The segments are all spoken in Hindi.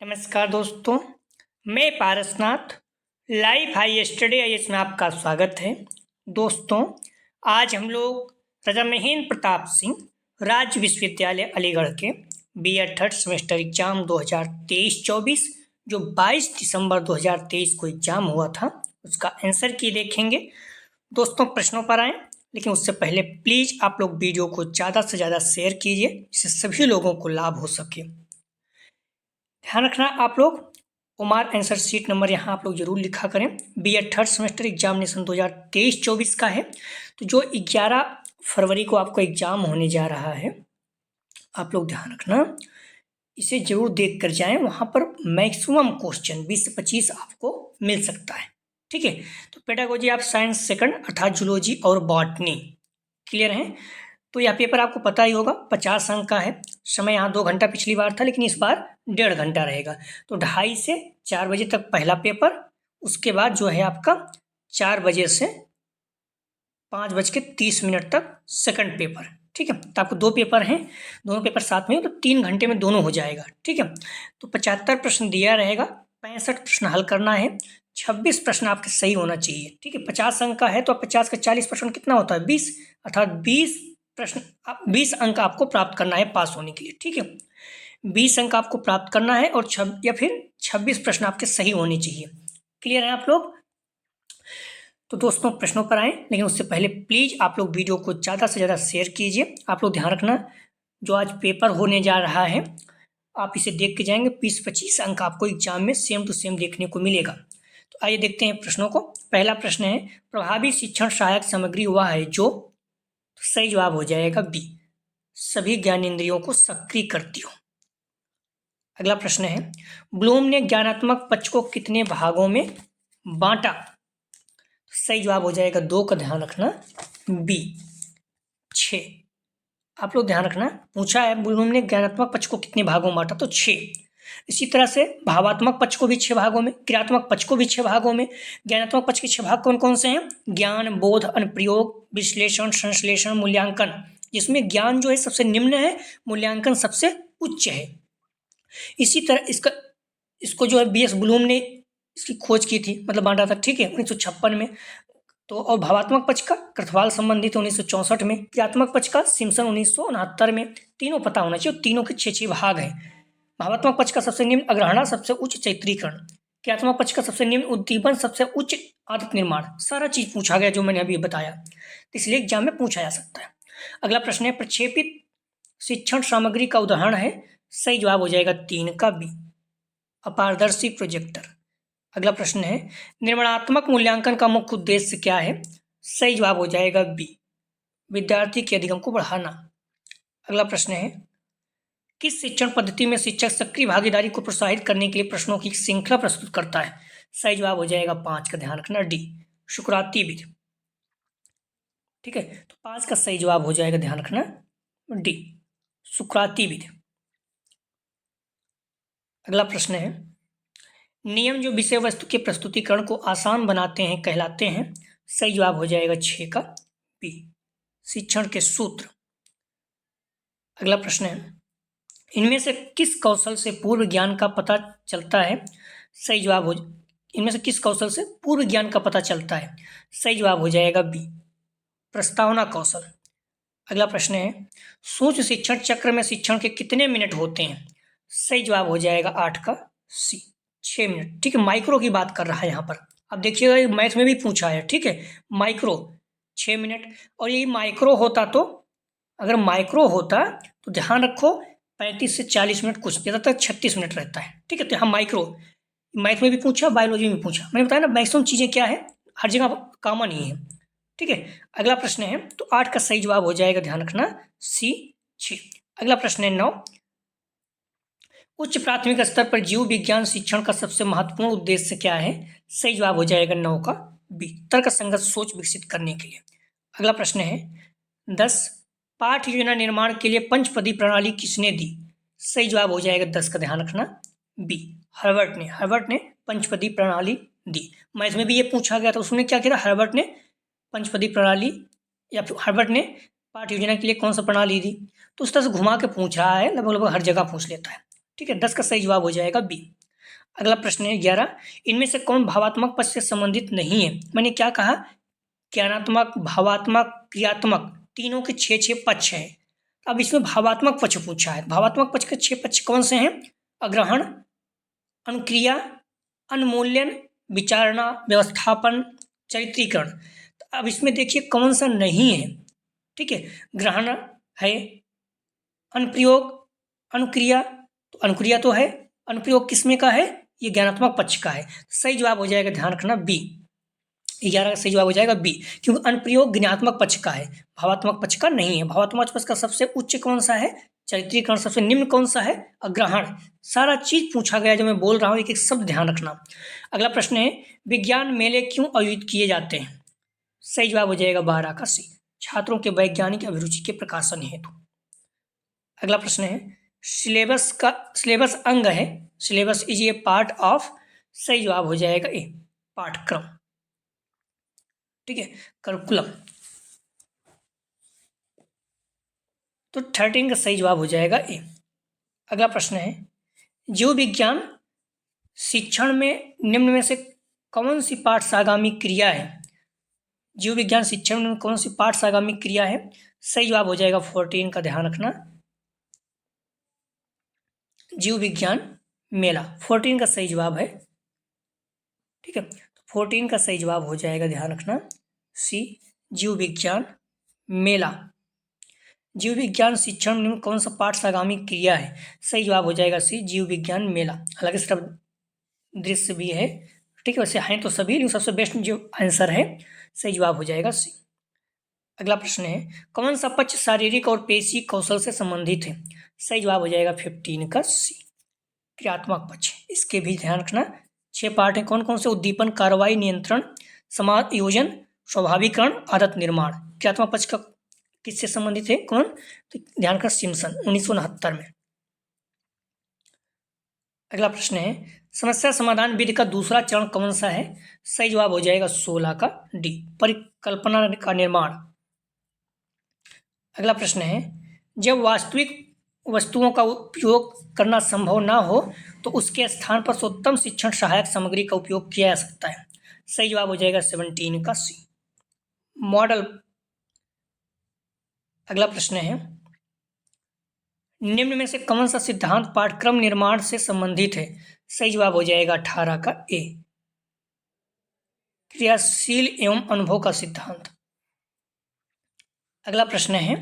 नमस्कार दोस्तों, मैं Parasnath live high study IAS में आपका स्वागत है। दोस्तों, आज हम लोग राजा महेंद्र प्रताप सिंह राज्य विश्वविद्यालय अलीगढ़ के बीएड थर्ड सेमेस्टर एग्जाम 2023-24 जो 22 दिसंबर 2023 को एग्जाम हुआ था उसका आंसर की देखेंगे। दोस्तों, प्रश्नों पर आएँ, लेकिन उससे पहले प्लीज़ आप लोग वीडियो को ज़्यादा से ज़्यादा शेयर कीजिए जिससे सभी लोगों को लाभ हो सके। ध्यान रखना आप लोग, ओमार आंसर शीट नंबर यहाँ आप लोग जरूर लिखा करें। बीएड थर्ड सेमेस्टर एग्जामिनेशन 2023-24 का है, तो जो 11 फरवरी को आपको एग्जाम होने जा रहा है, आप लोग ध्यान रखना, इसे जरूर देख कर जाएं। वहाँ पर मैक्सिमम क्वेश्चन 20 से 25 आपको मिल सकता है। ठीक है, तो पेडागोजी ऑफ साइंस सेकंड अर्थात जूलॉजी और बॉटनी क्लियर है। तो यह पेपर आपको पता ही होगा 50 अंक का है। समय यहाँ 2 घंटा पिछली बार था, लेकिन इस बार 1.5 घंटा रहेगा। तो 2:30 से 4 बजे तक पहला पेपर, उसके बाद जो है आपका 4 बजे से 5:30 तक सेकंड पेपर। ठीक है, तो आपको 2 पेपर हैं, दोनों पेपर साथ में, तो 3 घंटे में दोनों हो जाएगा। ठीक है, तो 75 प्रश्न दिया रहेगा, 65 प्रश्न हल करना है, 26 प्रश्न आपके सही होना चाहिए। ठीक है, 50 अंक का है तो 50 का 40% कितना होता है 20, अर्थात 20 अंक आपको प्राप्त करना है पास होने के लिए। ठीक है, 20 अंक आपको प्राप्त करना है और 26 प्रश्न आपके सही होने चाहिए। क्लियर है आप लोग? तो दोस्तों, प्रश्नों पर आए, लेकिन उससे पहले प्लीज आप लोग वीडियो को ज़्यादा से ज़्यादा शेयर कीजिए। आप लोग ध्यान रखना, जो आज पेपर होने जा रहा है आप इसे देख के जाएंगे, 20-25 अंक आपको एग्जाम में सेम टू सेम देखने को मिलेगा। तो आइए देखते हैं प्रश्नों को। पहला प्रश्न है, प्रभावी शिक्षण सहायक सामग्री वह है जो, तो सही जवाब हो जाएगा बी, सभी ज्ञानेंद्रियों को सक्रिय करती हो। अगला प्रश्न है, ब्लूम ने ज्ञानात्मक पक्ष को कितने भागों में बांटा? सही जवाब हो जाएगा 2 का ध्यान रखना, बी 6। आप लोग ध्यान रखना, पूछा है ब्लूम ने ज्ञानात्मक पक्ष को कितने भागों में बांटा, तो 6। इसी तरह से भावात्मक पक्ष को भी 6 भागों में, क्रियात्मक पक्ष को भी 6 भागों में। ज्ञानात्मक पक्ष के 6 भाग कौन कौन से हैं? ज्ञान, बोध, अनुप्रयोग, विश्लेषण, संश्लेषण, मूल्यांकन। जिसमें ज्ञान जो है सबसे निम्न है, मूल्यांकन सबसे उच्च है। इसी तरह इसको जो है बीएस ब्लूम ने इसकी खोज की थी, मतलब बांटा था। ठीक है, 1956 में। तो और भावात्मक पक्ष का कृथवाल संबंधित 1964 में, क्रियात्मक पक्ष का सिम्पसन 1969 में। तीनों पता होना चाहिए, तीनों के 6 भाग हैं। भावात्मक पक्ष का सबसे निम्न अग्रहणा, सबसे उच्च चैत्रीकरण। क्रियात्मक पक्ष का सबसे निम्न उद्दीपन, सबसे उच्च आदत निर्माण। सारा चीज पूछा गया जो मैंने अभी बताया, इसलिए एग्जाम में पूछा जा सकता है। अगला प्रश्न है, प्रक्षेपित शिक्षण सामग्री का उदाहरण है। सही जवाब हो जाएगा 3 का बी, अपारदर्शी प्रोजेक्टर। अगला प्रश्न है, निर्माणात्मक मूल्यांकन का मुख्य उद्देश्य क्या है? सही जवाब हो जाएगा बी, विद्यार्थी के अधिगम को बढ़ाना। अगला प्रश्न है, किस शिक्षण पद्धति में शिक्षक सक्रिय भागीदारी को प्रोत्साहित करने के लिए प्रश्नों की श्रृंखला प्रस्तुत करता है? सही जवाब हो जाएगा 5 का ध्यान रखना, डी, सुकराती विधि। ठीक है, तो 5 का सही जवाब हो जाएगा, ध्यान रखना, डी, सुकराती विधि। अगला प्रश्न है, नियम जो विषय वस्तु के प्रस्तुतिकरण को आसान बनाते हैं कहलाते हैं? सही जवाब हो जाएगा 6 का बी, शिक्षण के सूत्र। अगला प्रश्न है, इनमें से किस कौशल से पूर्व ज्ञान का पता चलता है? सही जवाब हो, इनमें से किस कौशल से पूर्व ज्ञान का पता चलता है? सही जवाब हो जाएगा बी, प्रस्तावना कौशल। अगला प्रश्न है, सूक्ष्म शिक्षण चक्र में शिक्षण के कितने मिनट होते हैं? सही जवाब हो जाएगा 8 का सी, 6 मिनट। ठीक है, माइक्रो की बात कर रहा है यहाँ पर। अब देखिएगा मैथ में भी पूछा है। ठीक है, माइक्रो 6 मिनट, और यही माइक्रो होता तो, अगर माइक्रो होता तो ध्यान रखो 35 से 40 मिनट, कुछ ज़्यादातर 36 मिनट रहता है। ठीक है, तो यहाँ माइक्रो, मैथ में भी पूछा, बायोलॉजी में भी पूछा। मैंने बताया ना, मैक्सिमम चीज़ें क्या है, हर जगह कॉमन ही है। ठीक है, अगला प्रश्न है, तो 8 का सही जवाब हो जाएगा, ध्यान रखना, सी 6। अगला प्रश्न है 9, उच्च प्राथमिक स्तर पर जीव विज्ञान शिक्षण का सबसे महत्वपूर्ण उद्देश्य क्या है? सही जवाब हो जाएगा 9 का बी, तर्कसंगत सोच विकसित करने के लिए। अगला प्रश्न है 10, पाठ्य योजना निर्माण के लिए पंचपदी प्रणाली किसने दी? सही जवाब हो जाएगा 10 का ध्यान रखना, बी, हर्बर्ट ने पंचपदी प्रणाली दी। मैथ में भी ये पूछा गया था, उसने क्या किया था, हर्बर्ट ने पंचपदी प्रणाली, या फिर हर्बर्ट ने पाठ्य योजना के लिए कौन सा प्रणाली दी। तो उस तरह से घुमा के पूछ रहा है, लगभग हर जगह पूछ लेता है। ठीक है, 10 का सही जवाब हो जाएगा बी। अगला प्रश्न है 11, इनमें से कौन भावात्मक पक्ष से संबंधित नहीं है? मैंने क्या कहा, ज्ञानात्मक, भावात्मक, क्रियात्मक, तीनों के 6 पक्ष हैं। अब इसमें भावात्मक पक्ष पूछा है। भावात्मक पक्ष के 6 पक्ष कौन से हैं? अग्रहण, अनुक्रिया, अनुमूल्यन, विचारणा, व्यवस्थापन, चरित्रीकरण। तो अब इसमें देखिए कौन सा नहीं है। ठीक है, ग्रहण है, अनुप्रयोग, अनुक्रिया, तो अनुक्रिया तो है, अनुप्रयोग किसमें का है? ये ज्ञानात्मक पक्ष का है। सही जवाब हो जाएगा, ध्यान रखना, बी। 11 का सही जवाब हो जाएगा बी, क्योंकि अनुप्रयोग ज्ञानात्मक पक्ष का है, भावात्मक पक्ष का नहीं है। भावात्मक पक्ष का सबसे उच्च कौन सा है? चरित्रीकरण। सबसे निम्न कौन सा है? अग्रहण। सारा चीज पूछा गया, जो मैं बोल रहा हूँ एक एक शब्द ध्यान रखना। अगला प्रश्न है, विज्ञान मेले क्यों आयोजित किए जाते हैं? सही जवाब हो जाएगा 12 का सी, छात्रों के वैज्ञानिक अभिरुचि के प्रकाशन हेतु। अगला प्रश्न है, सिलेबस अंग है, syllabus is a part of. सही जवाब हो जाएगा ए, पाठ्यक्रम। ठीक है, करिकुलम। तो 13 का सही जवाब हो जाएगा ए। अगला प्रश्न है, जीव विज्ञान शिक्षण में निम्न में से कौन सी पाठ्यसागामी क्रिया है? जीव विज्ञान शिक्षण में कौन सी पाठ्यसागामी क्रिया है? सही जवाब हो जाएगा 14 का, ध्यान रखना, जीव विज्ञान मेला। 14 का सही जवाब है। ठीक है, तो 14 का सही जवाब हो जाएगा, ध्यान रखना, सी, जीव विज्ञान मेला। जीव विज्ञान शिक्षण में कौन सा पाठ्यसागामी क्रिया है? सही जवाब हो जाएगा सी, जीव विज्ञान मेला। हालांकि सिर्फ दृश्य भी है। ठीक है, वैसे हैं तो सभी, लेकिन सबसे बेस्ट जो आंसर है, सही जवाब हो जाएगा सी। अगला प्रश्न है, कौन सा पक्ष शारीरिक और पेशी कौशल से संबंधित है? सही जवाब हो जाएगा 15 का सी, क्रियात्मक पक्ष। इसके भी ध्यान रखना, 6 पार्ट हैं। कौन कौन से? उद्दीपन, कार्रवाई, नियंत्रण, समायोजन, स्वाभाविकरण, आदत निर्माण। क्रियात्मक पक्ष का किससे संबंधित है? कौन? तो ध्यान कर, सिम्पसन, 1969 में। अगला प्रश्न है, समस्या समाधान विधि का दूसरा चरण कौन सा है? सही जवाब हो जाएगा 16 का डी, परिकल्पना का निर्माण। अगला प्रश्न है, जब वास्तविक वस्तुओं का उपयोग करना संभव ना हो तो उसके स्थान पर सर्वोत्तम शिक्षण सहायक सामग्री का उपयोग किया जा सकता है। सही जवाब हो जाएगा 17 का सी, मॉडल। अगला प्रश्न है, निम्न में से कौन सा सिद्धांत पाठ्यक्रम निर्माण से संबंधित है? सही जवाब हो जाएगा 18 का ए, क्रियाशील एवं अनुभव का सिद्धांत। अगला प्रश्न है,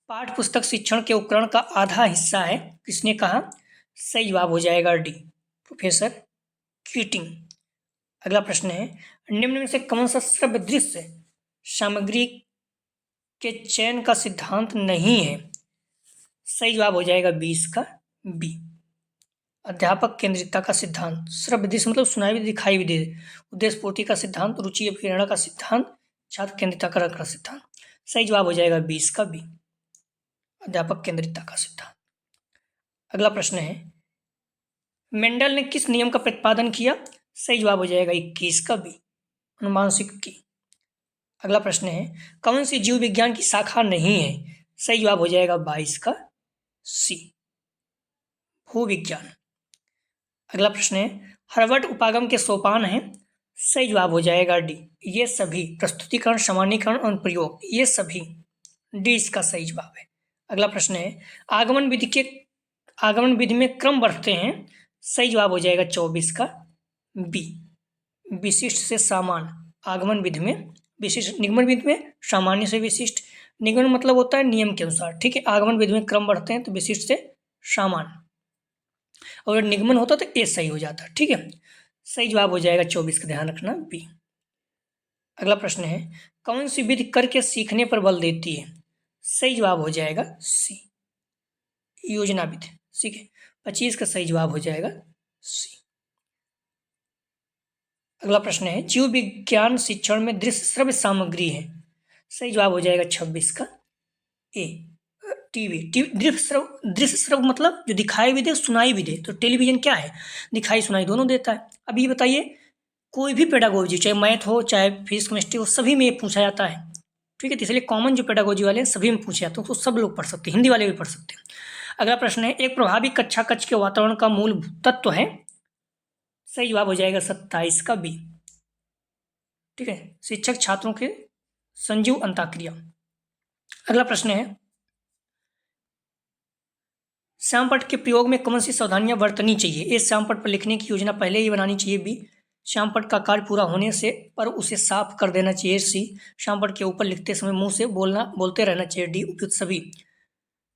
पाठ्य पुस्तक शिक्षण के उपकरण का आधा हिस्सा है, किसने कहा? सही जवाब हो जाएगा डी, प्रोफेसर कीटिंग। अगला प्रश्न है, निम्न में से कौन सा श्रव्य दृश्य सामग्री के चयन का सिद्धांत नहीं है? सही जवाब हो जाएगा 20 का बी, अध्यापक केंद्रितता का सिद्धांत। श्रव्य दृश्य मतलब सुनाई भी दिखाई भी दे, उद्देश्य पूर्ति का सिद्धांत, रुचि अभिप्रेरणा का सिद्धांत, छात्र केंद्रितता का सिद्धांत। सही जवाब हो जाएगा 20 का बी, अध्यापक केंद्रितता का सिद्धांत। अगला प्रश्न है, मेंडल ने किस नियम का प्रतिपादन किया? सही जवाब हो जाएगा 21 का बी, अनुमानुषिक की। अगला प्रश्न है, कौन सी जीव विज्ञान की शाखा नहीं है? सही जवाब हो जाएगा 22 का सी, भूविज्ञान। अगला प्रश्न है, हर्बर्ट उपागम के सोपान हैं। सही जवाब हो जाएगा डी, ये सभी, प्रस्तुतिकरण, सामान्यीकरण और प्रयोग, ये सभी, डी इसका सही जवाब है। अगला प्रश्न है, आगमन विधि में क्रम बढ़ते हैं। सही जवाब हो जाएगा 24 का बी, विशिष्ट से सामान्य। आगमन विधि में विशिष्ट, निगमन विधि में सामान्य से विशिष्ट। निगमन मतलब होता है नियम के अनुसार। ठीक है, आगमन विधि में क्रम बढ़ते हैं तो विशिष्ट से सामान्य, और निगमन होता तो ए सही हो जाता। ठीक है, सही जवाब हो जाएगा 24 का, ध्यान रखना बी। अगला प्रश्न है, कौन सी विधि करके सीखने पर बल देती है? सही जवाब हो जाएगा सी, योजना विधि। ठीक है, 25 का सही जवाब हो जाएगा सी। अगला प्रश्न है, जीव विज्ञान शिक्षण में दृश्य श्रव्य सामग्री है। सही जवाब हो जाएगा 26 का ए, टीवी। दृश्य श्रव्य मतलब जो दिखाई भी दे सुनाई भी दे। तो टेलीविजन क्या है? दिखाई सुनाई दोनों देता है। अब ये बताइए, कोई भी पेडागोजी, चाहे मैथ हो चाहे फिजिक्स केमिस्ट्री हो, सभी में ये पूछा जाता है। ठीक है, तो इसलिए कॉमन जो पेडागोजी वाले हैं सभी में पूछे जाते हैं, तो सब लोग पढ़ सकते हैं, हिंदी वाले भी पढ़ सकते हैं। अगला प्रश्न है, एक प्रभावी कक्षा कक्ष के वातावरण का मूल तत्व है। सही जवाब हो जाएगा 27 का बी। ठीक है, शिक्षक छात्रों के संजीव अंताक्रिया। अगला प्रश्न है, श्यामपट्ट के प्रयोग में कौन सी सावधानियां बरतनी चाहिए। ए, श्यामपट्ट पर लिखने की योजना पहले ही बनानी चाहिए। बी, श्यामपट्ट का कार्य पूरा होने से पर उसे साफ कर देना चाहिए। सी, श्यामपट्ट के ऊपर लिखते समय मुंह से बोलते रहना चाहिए। डी, उपयुक्त सभी।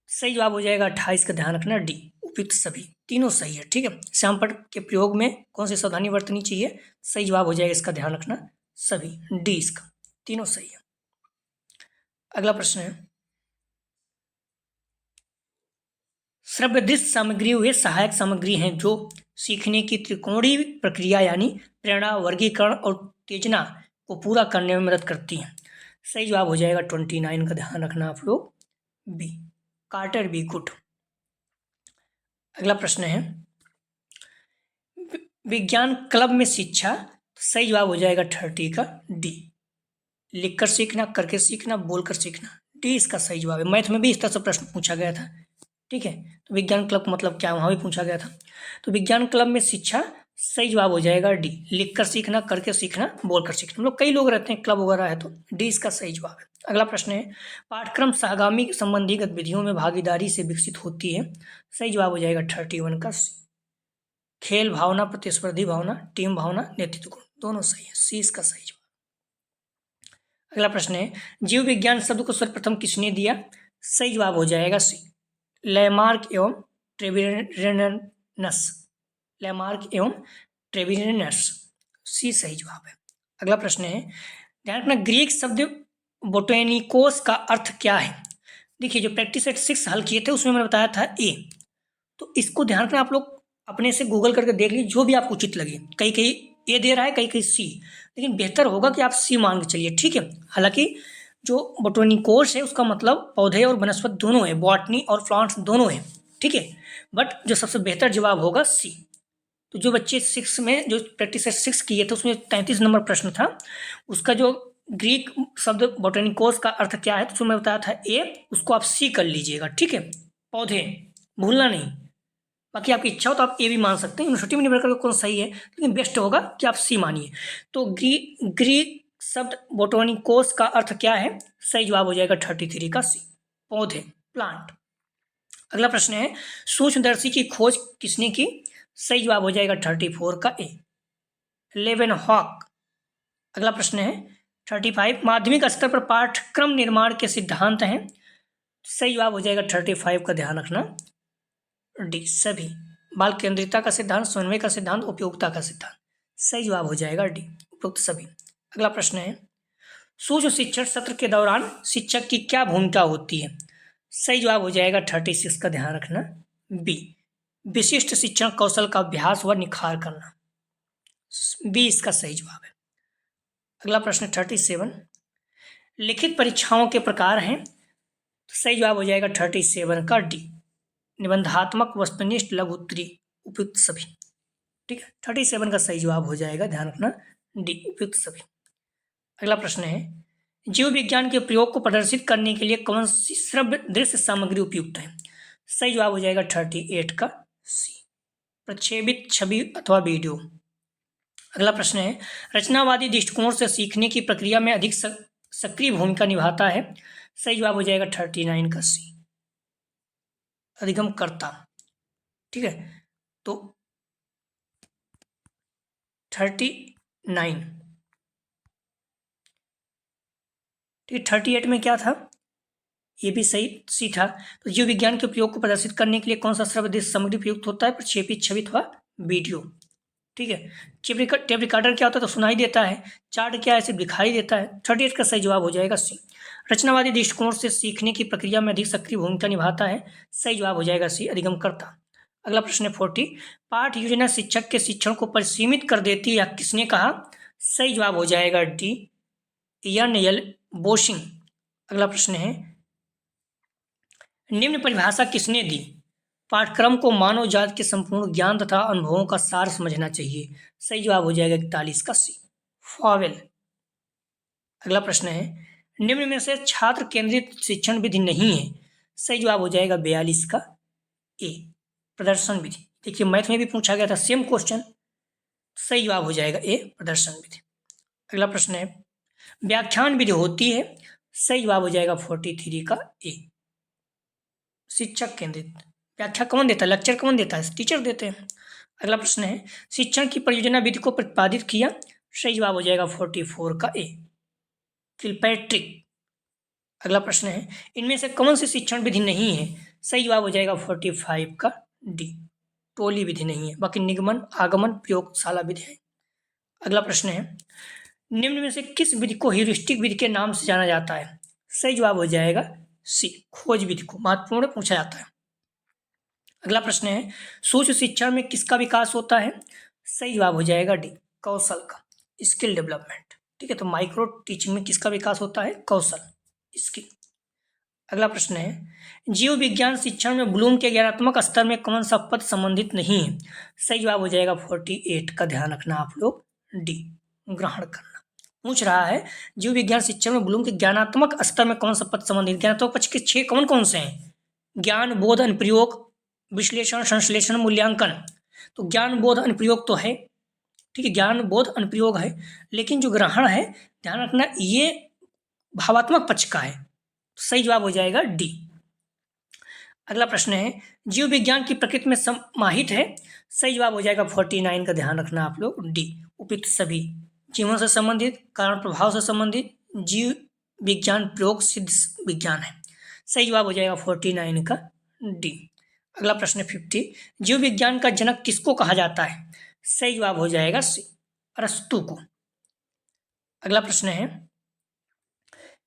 सही जवाब हो जाएगा 28 का, ध्यान रखना डी, उपयुक्त सभी। तीनों सही है। ठीक है, श्यामपट्ट के प्रयोग में कौन सी सावधानी बरतनी चाहिए। सही जवाब हो जाएगा इसका, ध्यान रखना सभी, डी इसका, तीनों सही है। अगला प्रश्न है, श्रव्यदृश्य सामग्री वे सहायक सामग्री हैं जो सीखने की त्रिकोणीय प्रक्रिया यानी प्रेरणा, वर्गीकरण और उत्तेजना को पूरा करने में मदद करती हैं। सही जवाब हो जाएगा 29 का, ध्यान रखना आप लोग बी, कार्टर बी गुड। अगला प्रश्न है, विज्ञान क्लब में शिक्षा। सही जवाब हो जाएगा 30 का डी, लिखकर सीखना, करके सीखना, बोलकर सीखना। डी इसका सही जवाब है। मैथ में भी इस तरह से प्रश्न पूछा गया था। ठीक है, तो विज्ञान क्लब मतलब क्या, वहाँ भी पूछा गया था। तो विज्ञान क्लब में शिक्षा, सही जवाब हो जाएगा डी, लिखकर सीखना, करके सीखना, बोलकर सीखना। हम लोग कई लोग रहते हैं, क्लब वगैरह है, तो डी इसका सही जवाब है। अगला प्रश्न है, पाठ्यक्रम सहगामी संबंधी गतिविधियों में भागीदारी से विकसित होती है। सही जवाब हो जाएगा 31 का सी, खेल भावना, प्रतिस्पर्धी भावना, टीम भावना, नेतृत्व गुण, दोनों सही है। सी इसका सही जवाब। अगला प्रश्न है, जीव विज्ञान शब्द को सर्वप्रथम किसने दिया। सही जवाब हो जाएगा सी, लैमार्क एवं ट्रेविरेनस। लैमार्क एवं ट्रेविरेनस, सी सही जवाब है। अगला प्रश्न है, ध्यान रखना, ग्रीक शब्द बोटेनिकोस का अर्थ क्या है। देखिए, जो प्रैक्टिस सेट 6 हल किए थे उसमें मैंने बताया था ए, तो इसको ध्यान रखना आप लोग अपने से गूगल करके देख लीजिए, जो भी आपको उचित लगे। कहीं कहीं ए दे रहा है, कहीं कहीं सी, लेकिन बेहतर होगा कि आप सी मान के चलिए। ठीक है, हालांकि जो बोटोनिकोस है उसका मतलब पौधे और वनस्पति दोनों है, बॉटनी और प्लांट्स दोनों है। ठीक है, बट जो सबसे बेहतर जवाब होगा सी। तो जो बच्चे 6 में जो प्रैक्टिस 6 किए थे उसमें 33 नंबर प्रश्न था, उसका जो ग्रीक शब्द बोटोनिकोस का अर्थ क्या है, तो उसमें बताया था ए, उसको आप सी कर लीजिएगा। ठीक है, पौधे भूलना नहीं। बाकी आपकी इच्छा हो तो आप ए भी मान सकते हैं, यूनिवर्सिटी में निर्भर करके कौन सही है, लेकिन बेस्ट होगा कि आप सी मानिए। तो ग्रीक शब्द बोटोनिकोस का अर्थ क्या है। सही जवाब हो जाएगा 33 का सी, पौधे, प्लांट। अगला प्रश्न है, सूक्ष्मदर्शी की खोज किसने की। सही जवाब हो जाएगा 34 का ए, लेवेनहॉक। अगला प्रश्न है 35, माध्यमिक स्तर पर पाठ्यक्रम निर्माण के सिद्धांत हैं। सही जवाब हो जाएगा 35 का, ध्यान रखना डी, सभी। बाल केंद्रितता का सिद्धांत, समन्वय का सिद्धांत, उपयोगिता का सिद्धांत। सही जवाब हो जाएगा डी, उपयुक्त सभी। अगला प्रश्न है, सूक्ष्म शिक्षण सत्र के दौरान शिक्षक की क्या भूमिका होती है। सही जवाब हो जाएगा 36 का, ध्यान रखना बी, विशिष्ट शिक्षण कौशल का अभ्यास व निखार करना। बी इसका सही जवाब है। अगला प्रश्न 37, लिखित परीक्षाओं के प्रकार हैं। सही जवाब हो जाएगा 37 का डी, निबंधात्मक, वस्तुनिष्ठ, लघु उत्तरी, उपयुक्त सभी। ठीक है, 37 का सही जवाब हो जाएगा, ध्यान रखना डी, उपयुक्त सभी। अगला प्रश्न है, जीव विज्ञान के प्रयोग को प्रदर्शित करने के लिए कौन सी श्रव्य दृश्य सामग्री उपयुक्त है। सही जवाब हो जाएगा 38 का सी, प्रक्षेपित छवि अथवा वीडियो। अगला प्रश्न है, रचनावादी दृष्टिकोण से सीखने की प्रक्रिया में अधिक सक्रिय भूमिका निभाता है। सही जवाब हो जाएगा 39 का सी, अधिगमकर्ता। ठीक है, तो 39, ठीक है, 38 में क्या था, ये भी सही सी था। तो जीव विज्ञान के प्रयोग को प्रदर्शित करने के लिए कौन सा श्रव्य दृश्य सामग्री उपयुक्त होता है, प्रक्षेपित छवि अथवा वीडियो। ठीक है, टेप रिकॉर्डर क्या होता है, तो सुनाई देता है। चार्ट क्या है, सिर्फ दिखाई देता है। 38 का सही जवाब हो जाएगा सी, रचनावादी दृष्टिकोण से सीखने की प्रक्रिया में अधिक सक्रिय भूमिका निभाता है। सही जवाब हो जाएगा सी, अधिगमकर्ता। अगला प्रश्न है 40, पाठ योजना शिक्षक के शिक्षण को परिसीमित कर देती है, या किसने कहा। सही जवाब हो जाएगा डी, इयान एल बोशिंग। अगला प्रश्न है, निम्न परिभाषा किसने दी। पाठ्यक्रम को मानव जाति के संपूर्ण ज्ञान तथा अनुभवों का सार समझना चाहिए। सही जवाब हो जाएगा 41 का सी, फॉवेल। अगला प्रश्न है, निम्न में से छात्र केंद्रित शिक्षण विधि नहीं है। सही जवाब हो जाएगा 42 का ए प्रदर्शन विधि। देखिए मैथ में भी पूछा गया था सेम क्वेश्चन, सही जवाब हो जाएगा ए प्रदर्शन विधि। अगला प्रश्न है व्याख्यान विधि होती है, सही जवाब हो जाएगा 43 का ए शिक्षक केंद्रित। व्याख्या कौन देता है, लेक्चर कौन देता है, टीचर देते हैं। अगला प्रश्न है शिक्षण की परियोजना विधि को प्रतिपादित किया, सही जवाब हो जाएगा 44 का ए किलपैट्रिक। अगला प्रश्न है इनमें से कौन सी शिक्षण विधि नहीं है, सही जवाब हो जाएगा 45 का डी टोली विधि नहीं है, बाकी निगमन आगमन प्रयोगशाला विधि है। अगला प्रश्न है निम्न में से किस विधि को ह्यूरिस्टिक विधि के नाम से जाना जाता है, सही जवाब हो जाएगा सी खोज विधि को महत्वपूर्ण पूछा जाता है। अगला प्रश्न है सूक्ष्म शिक्षण में किसका विकास होता है, सही जवाब हो जाएगा डी कौशल का स्किल डेवलपमेंट। ठीक है, तो माइक्रो टीचिंग में किसका विकास होता है, कौशल स्किल। अगला प्रश्न है जीव विज्ञान शिक्षण में ब्लूम के ज्ञानात्मक स्तर में कौन सा पद संबंधित नहीं है, सही जवाब हो जाएगा 48 का ध्यान रखना आप लोग डी ग्रहण करना। पूछ रहा है जीव विज्ञान शिक्षण में ब्लूम के ज्ञानात्मक स्तर में कौन सा पद संबंधित, ज्ञानात्मक पक्ष के 6 कौन कौन से हैं, ज्ञान बोध अनुप्रयोग विश्लेषण संश्लेषण मूल्यांकन। तो ज्ञान बोध अनुप्रयोग तो है, ठीक है, ज्ञान बोध अनुप्रयोग है, लेकिन जो ग्रहण है ध्यान रखना ये भावात्मक पक्ष का है, सही जवाब हो जाएगा डी। अगला प्रश्न है जीव विज्ञान की प्रकृति में समाहित है, सही जवाब हो जाएगा 49 का ध्यान रखना आप लोग डी उपयुक्त सभी जीवन से संबंधित कारण प्रभाव से संबंधित जीव विज्ञान प्रयोग सिद्ध विज्ञान है, सही जवाब हो जाएगा 49 का डी। अगला प्रश्न है 50 जीव विज्ञान का जनक किसको कहा जाता है, सही जवाब हो जाएगा सी अरस्तु को। अगला प्रश्न है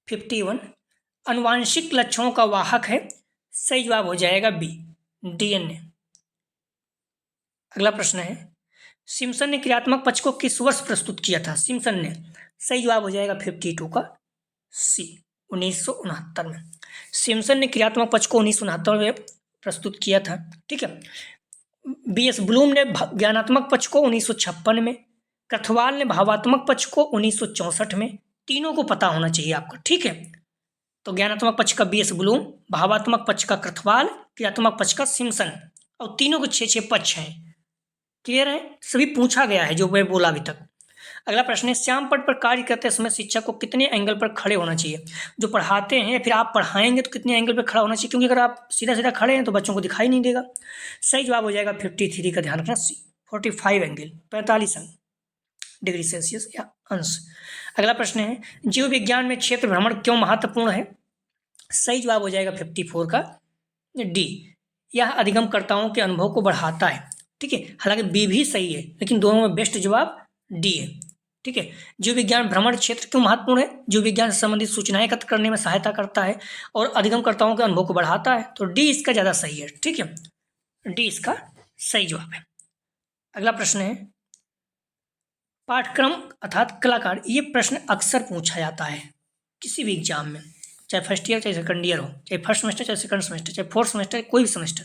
51 अनुवांशिक लक्षणों का वाहक है, सही जवाब हो जाएगा बी डीएनए। अगला प्रश्न है सिम्पसन ने क्रियात्मक पक्ष को किस वर्ष प्रस्तुत किया था, सिम्पसन ने, सही जवाब हो जाएगा 52 का सी 1969 में। सिम्पसन ने क्रियात्मक पक्ष को 1969 में प्रस्तुत किया था। ठीक है, बीएस ब्लूम ने ज्ञानात्मक पक्ष को 1956 में, क्रथवाल ने भावात्मक पक्ष को 1964 में। तीनों को पता होना चाहिए आपको, ठीक है। तो ज्ञानात्मक पक्ष का बीएस ब्लूम, भावात्मक पक्ष का क्रथवाल, क्रियात्मक पक्ष का सिम्पसन, और तीनों को 6 पक्ष हैं। क्लियर है, सभी पूछा गया है जो मैं बोला अभी तक। अगला प्रश्न है श्याम पट पर कार्य करते समय शिक्षक को कितने एंगल पर खड़े होना चाहिए, जो पढ़ाते हैं फिर आप पढ़ाएंगे तो कितने एंगल पर खड़ा होना चाहिए, क्योंकि अगर आप सीधा सीधा खड़े हैं तो बच्चों को दिखाई नहीं देगा। सही जवाब हो जाएगा 53 का ध्यान रखना सी 45 एंगल 45 डिग्री सेल्सियस या अंश। अगला प्रश्न है जीव विज्ञान में क्षेत्र भ्रमण क्यों महत्वपूर्ण है, सही जवाब हो जाएगा 54 का डी, यह अधिगमकर्ताओं के अनुभव को बढ़ाता है। ठीक है, हालांकि बी भी सही है लेकिन दोनों में बेस्ट जवाब डी है। ठीक है, जीव विज्ञान भ्रमण क्षेत्र क्यों महत्वपूर्ण है, जीव विज्ञान से संबंधित सूचनाएं एकत्र करने में सहायता करता है और अधिगमकर्ताओं के अनुभव को बढ़ाता है, तो डी इसका ज़्यादा सही है। ठीक है, डी इसका सही जवाब है। अगला प्रश्न है पाठ्यक्रम अर्थात कलाकार, ये प्रश्न अक्सर पूछा जाता है किसी भी एग्जाम में, चाहे फर्स्ट ईयर चाहे सेकंड ईयर हो, चाहे फर्स्ट सेमेस्टर चाहे सेकंड सेमेस्टर चाहे फोर्थ सेमेस्टर कोई भी सेमेस्टर।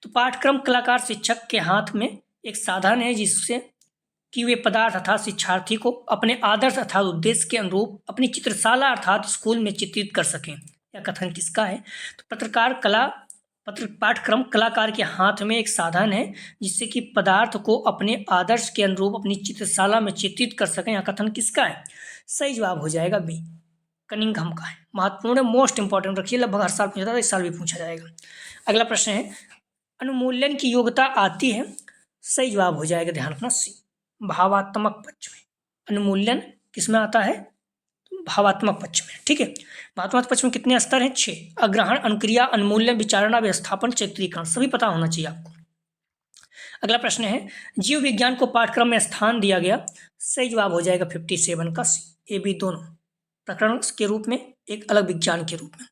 तो पाठ्यक्रम कलाकार शिक्षक के हाथ में एक साधन है जिससे कि वे पदार्थ अर्थात शिक्षार्थी को अपने आदर्श अर्थात उद्देश्य के अनुरूप अपनी चित्रशाला अर्थात स्कूल में चित्रित कर सकें। यह कथन किसका है, तो पत्रकार कला पाठ्यक्रम कलाकार के हाथ में एक साधन है जिससे कि पदार्थ को अपने आदर्श के अनुरूप अपनी चित्रशाला में चित्रित कर सकें। यह कथन किसका है, सही जवाब हो जाएगा बी कनिंघम का है। महत्वपूर्ण है, मोस्ट इंपॉर्टेंट रखिए, लगभग हर साल पूछा जाता है, इस साल भी पूछा जाएगा। अगला प्रश्न है अनुमूल्यन की योग्यता आती है, सही जवाब हो जाएगा ध्यान रखना सी भावात्मक पक्ष में। अनुमूल्यन किस में आता है, भावात्मक पक्ष में। ठीक है, भावात्मक पक्ष में कितने स्तर हैं, 6, अग्रहण अनुक्रिया अनुमूल्यन विचारणा विस्थापन चित्रीकरण, सभी पता होना चाहिए आपको। अगला प्रश्न है जीव विज्ञान को पाठ्यक्रम में स्थान दिया गया, सही जवाब हो जाएगा 57 का सी, ए बी दोनों प्रकरण के रूप में, एक अलग विज्ञान के रूप में।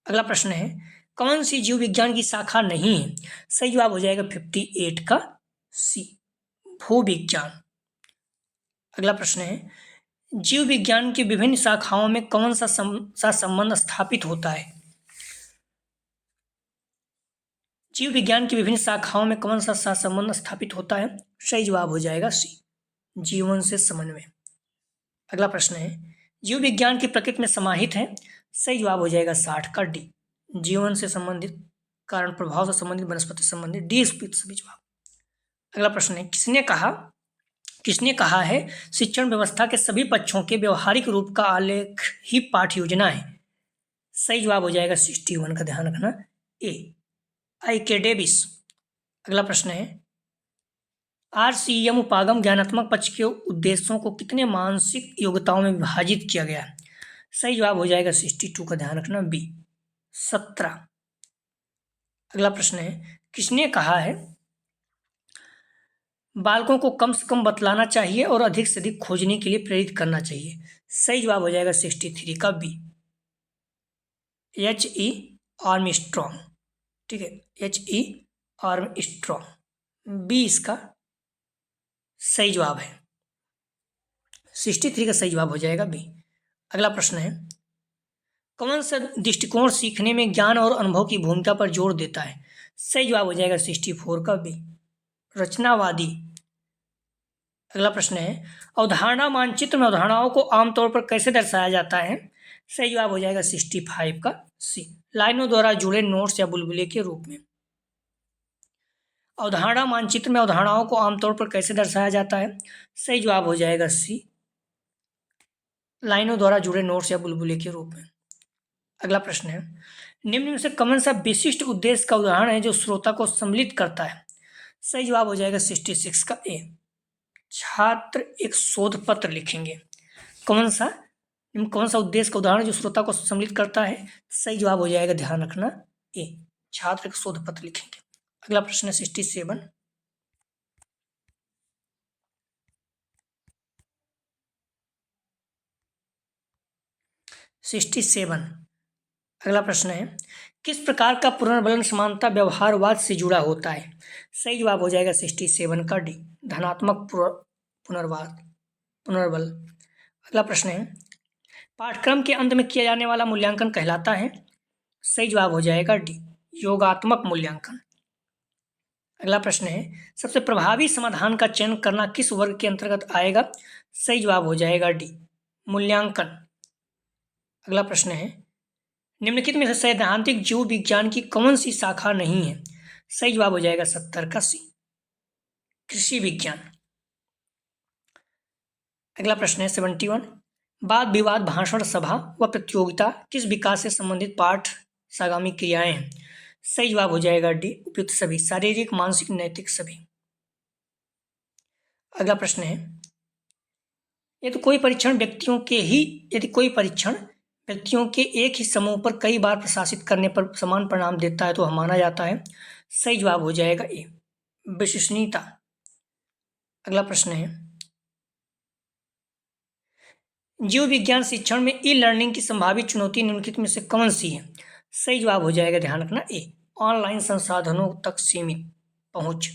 अगला प्रश्न है कौन सी जीव विज्ञान की शाखा नहीं है, सही जवाब हो जाएगा 58 का सी भूविज्ञान। अगला प्रश्न है जीव विज्ञान की विभिन्न शाखाओं में कौन सा संबंध स्थापित होता है, जीव विज्ञान की विभिन्न शाखाओं में कौन सा संबंध स्थापित होता है, सही जवाब हो जाएगा सी जीवन से समन्वय। अगला प्रश्न है जीव विज्ञान की प्रकृति में समाहित है, सही जवाब हो जाएगा 60 का डी जीवन से संबंधित कारण प्रभाव से संबंधित, वनस्पति संबंधित, डी उपयुक्त सभी जवाब। अगला प्रश्न है, किसने कहा है शिक्षण व्यवस्था के सभी पक्षों के व्यवहारिक रूप का आलेख ही पाठ्य योजना है? सही जवाब हो जाएगा 61 का ध्यान रखना ए, आई के डेविस। अगला प्रश्न है, RCM उपागम ज्ञानात्मक पक्ष के उद्देश्यों को कितने मानसिक योग्यताओं में विभाजित किया गया है? सही जवाब हो जाएगा 62 का ध्यान रखना बी, 17। अगला प्रश्न है, किसने कहा है बालकों को कम से कम बतलाना चाहिए और अधिक से अधिक खोजने के लिए प्रेरित करना चाहिए? सही जवाब हो जाएगा 63 का बी, H.E. आर्मस्ट्रॉन्ग। ठीक है, H.E. आर्मस्ट्रॉन्ग, बी इसका सही जवाब है। 63 का सही जवाब हो जाएगा बी। अगला प्रश्न है, कौन सा दृष्टिकोण सीखने में ज्ञान और अनुभव की भूमिका पर जोर देता है? सही जवाब हो जाएगा 64 का बी, रचनावादी। अगला प्रश्न है, अवधारणा मानचित्र में अवधारणाओं को आमतौर पर कैसे दर्शाया जाता है? सही जवाब हो जाएगा 65 का सी, लाइनों द्वारा जुड़े नोट्स या बुलबुले के रूप में। अवधारणा मानचित्र में अवधारणाओं को आमतौर पर कैसे दर्शाया जाता है? सही जवाब हो जाएगा सी, लाइनों द्वारा जुड़े नोट्स या बुलबुले के रूप में। अगला प्रश्न है, निम्न में से कौन सा विशिष्ट उद्देश्य का उदाहरण है जो श्रोता को सम्मिलित करता है? सही जवाब हो जाएगा 66 का ए, छात्र एक शोध पत्र लिखेंगे। कौन सा उद्देश्य का उदाहरण जो श्रोता को सम्मिलित करता है? सही जवाब हो जाएगा, ध्यान रखना ए, छात्र एक शोध पत्र लिखेंगे। अगला प्रश्न है 67। अगला प्रश्न है, किस प्रकार का पुनर्बलन समानता व्यवहारवाद से जुड़ा होता है? सही जवाब हो जाएगा 67 का डी, धनात्मक पुनर्बल। अगला प्रश्न है, पाठ्यक्रम के अंत में किया जाने वाला मूल्यांकन कहलाता है? सही जवाब हो जाएगा डी, योगात्मक मूल्यांकन। अगला प्रश्न है, सबसे प्रभावी समाधान का चयन करना किस वर्ग के अंतर्गत आएगा? सही जवाब हो जाएगा डी, मूल्यांकन। अगला प्रश्न है, निम्नलिखित में से सैद्धांतिक जीव विज्ञान की कौन सी शाखा नहीं है? सही जवाब हो जाएगा 70 का सी, कृषि विज्ञान। अगला प्रश्न है 71, वाद विवाद, भाषण, सभा व प्रतियोगिता किस विकास से संबंधित पाठ सागामी क्रियाएं हैं? सही जवाब हो जाएगा डी, उपयुक्त सभी, शारीरिक, मानसिक, नैतिक सभी। अगला प्रश्न है, यदि कोई परीक्षण व्यक्तियों के एक ही समूह पर कई बार प्रशासित करने पर समान परिणाम देता है तो माना जाता है? सही जवाब हो जाएगा ए, विश्वसनीयता। अगला प्रश्न है, जीव विज्ञान शिक्षण में ई लर्निंग की संभावित चुनौती निम्नलिखित में से कौन सी है? सही जवाब हो जाएगा, ध्यान रखना ए, ऑनलाइन संसाधनों तक सीमित पहुंच।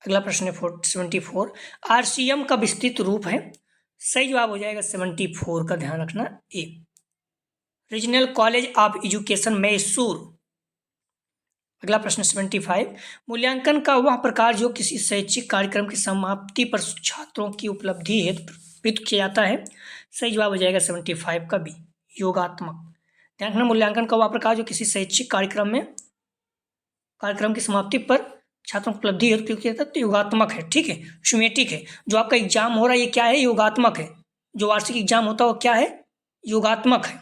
अगला प्रश्न है 74, RCM का विस्तृत रूप है? सही जवाब हो जाएगा 74 का, ध्यान रखना A, regional college of education Mysore. अगला प्रश्न 75, मूल्यांकन का वह प्रकार जो किसी शैक्षिक कार्यक्रम की समाप्ति पर छात्रों की उपलब्धि हेतु प्रयुक्त किया जाता है? सही जवाब हो जाएगा 75 का बी, योगात्मक। ध्यान रखना, मूल्यांकन का वह प्रकार जो किसी शैक्षिक कार्यक्रम की समाप्ति पर छात्रों की उपलब्धि हेतु प्रयुक्त किया जाता है तो योगात्मक है। ठीक है, सुमेटिक है। जो आपका एग्जाम हो रहा है ये क्या है? योगात्मक है। जो वार्षिक एग्जाम होता है वो क्या है? योगात्मक है।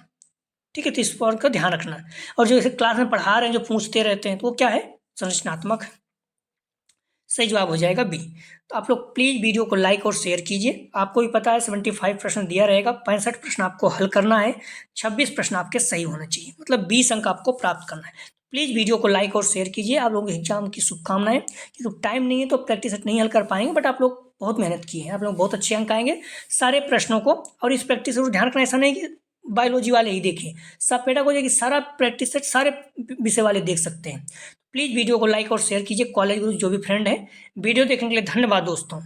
ठीक है, तो इस पर का ध्यान रखना। और जो इसे क्लास में पढ़ा रहे हैं, जो पूछते रहते हैं, तो वो क्या है? संरचनात्मक है। सही जवाब हो जाएगा बी। तो आप लोग प्लीज़ वीडियो को लाइक और शेयर कीजिए। आपको भी पता है 75 प्रश्न दिया रहेगा, 65 प्रश्न आपको हल करना है, 26 प्रश्न आपके सही होने चाहिए, मतलब 20 अंक आपको प्राप्त करना है। प्लीज़ वीडियो को लाइक और शेयर कीजिए। आप लोगों के एग्जाम की शुभकामनाएं। क्योंकि टाइम नहीं है तो प्रैक्टिस सेट नहीं हल कर पाएंगे, बट आप लोग बहुत मेहनत किए हैं, आप लोग बहुत अच्छे अंक आएंगे सारे प्रश्नों को। और इस प्रैक्टिस को ध्यान रखना, ऐसा नहीं कि बायोलॉजी वाले ही देखें, सब पेडागोजी की सारा प्रैक्टिस सेट सारे विषय वाले देख सकते हैं। प्लीज़ वीडियो को लाइक और शेयर कीजिए, कॉलेज ग्रुप जो भी फ्रेंड है। वीडियो देखने के लिए धन्यवाद दोस्तों।